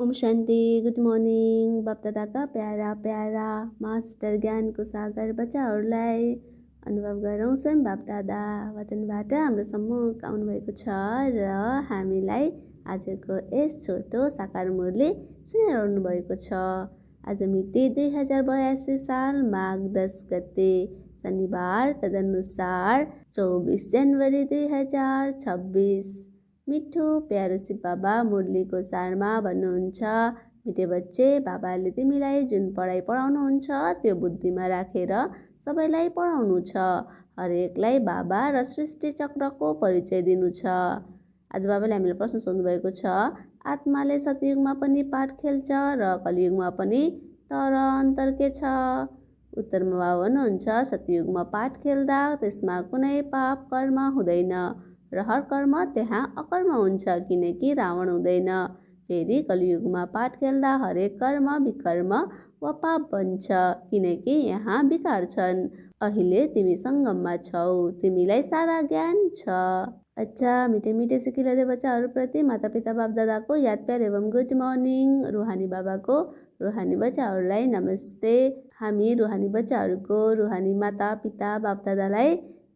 ओम शान्ति। Good morning. बापदादाका प्यारा प्यारा मास्टर ज्ञानको सागर बच्चाहरूलाई अनुभव गरौँ। स्वयं बापदादा वतनबाट हाम्रोसम्म आउनुभएको छ र हामीलाई आजको यस छोटो साकार मुरली सुनाइरहनु भएको छ। आज मिति 2082 साल माघ 10 गते शनिबार, तदनुसार 24 जनवरी 2026। मिठो प्यारो शिव बाबा मुरलीको सारमा भन्नुहुन्छ, मिठे बच्चे, बाबाले तिमीलाई जुन पढाइ पढाउनुहुन्छ त्यो बुद्धिमा राखेर सबैलाई पढाउनु छ। हरेकलाई बाबा र सृष्टि चक्रको परिचय दिनु छ। आज बाबाले हामीलाई प्रश्न सोध्नुभएको छ, आत्माले सतयुगमा पनि पाठ खेल्छ र कलियुगमा पनि, तर अन्तर के छ? उत्तरमा बाबा भन्नुहुन्छ, सतयुगमा पाठ खेल्दा त्यसमा कुनै पाप कर्म हुँदैन र हर कर्म त्यहाँ अकर्म हुन्छ, किनकि रावण हुँदैन। फेरि कलियुगमा पाठ खेल्दा हरेक कर्म विकर्म वा पाप बन्छ, किनकि यहाँ विकार छन्। अहिले तिमी सङ्गममा छौ, तिमीलाई सारा ज्ञान छ। अच्छा, मिठे मिठे सिकिलादे बच्चाहरूप्रति माता पिता बाप दादाको याद प्यार एवं गुड मर्निङ। रुहानी बाबाको रुहानी बच्चाहरूलाई नमस्ते। हामी रुहानी बच्चाहरूको रुहानी माता पिता बाप दादालाई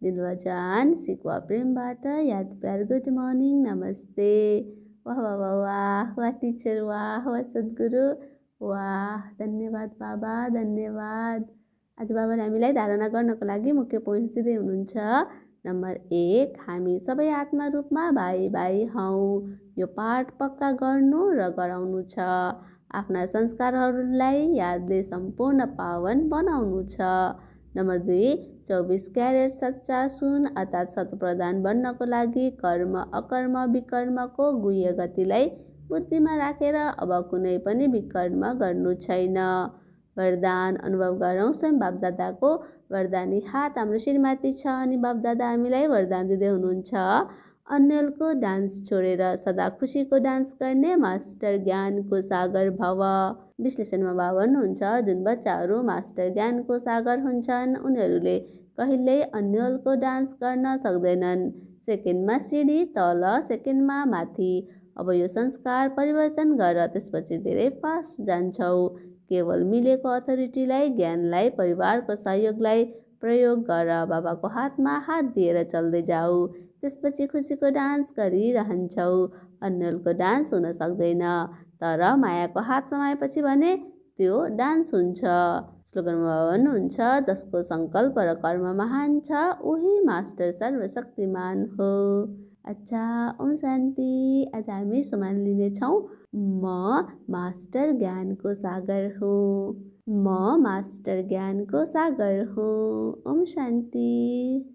दिलवजान सिकवा प्रेमबाट याद प्यार गुड मर्निङ नमस्ते। वाह वाह वाह वाह, वाह टिचर, वाह वाह सद्गुरु, वाह धन्यवाद बाबा, धन्यवाद। आज बाबाले हामीलाई धारणा गर्नको लागि मुख्य पोइन्ट्स दिँदै हुनुहुन्छ। नम्बर 1, हामी सबै आत्मा रूपमा भाइ भाइ हौँ। यो पाठ पक्का गर्नु र गराउनु छ। आफ्ना संस्कारहरूलाई यादले सम्पूर्ण पावन बनाउनु छ। नम्बर 2, 24 क्यारेट सच्चा सुन अर्थात् शतप्रधान बन्नको लागि कर्म अकर्म विकर्मको गुह्य गतिलाई बुद्धिमा राखेर अब कुनै पनि विकर्म गर्नु छैन। वरदान अनुभव गरौँ। स्वयं बापदादाको वरदानी हात हाम्रो श्रीमाथि छ अनि बापदादा हामीलाई वरदान दिँदै हुनुहुन्छ, अन्यलको डान्स छोडेर सदा खुसीको डान्स गर्ने मास्टर ज्ञानको सागर भव। विश्लेषणमा बाबा भन्नुहुन्छ, जुन बच्चाहरू मास्टर ज्ञानको सागर हुन्छन् उनीहरूले कहिल्यै अन्यलको डान्स गर्न सक्दैनन्। सेकेन्डमा सिडी तल, सेकेन्डमा माथि। अब यो संस्कार परिवर्तन गर, त्यसपछि धेरै फास्ट जान्छौ। केवल मिलेको अथोरिटीलाई, ज्ञानलाई, परिवारको सहयोगलाई प्रयोग गर। बाबाको हातमा हात दिएर चल्दै जाऊ, त्यसपछि खुसीको डान्स गरिरहन्छौ। अन्यलको डान्स हुन सक्दैन, तर मायाको हात समाएपछि भने त्यो डान्स हुन्छ। स्लोगनमा बाबा भन्नुहुन्छ, जसको सङ्कल्प र कर्म महान छ उही मास्टर सर्वशक्तिमान हो। अच्छा, ओम शान्ति। आज हामी सम्मान लिनेछौँ, म मास्टर ज्ञानको सागर हुँ। म मास्टर ज्ञानको सागर हुँ। ओम शान्ति।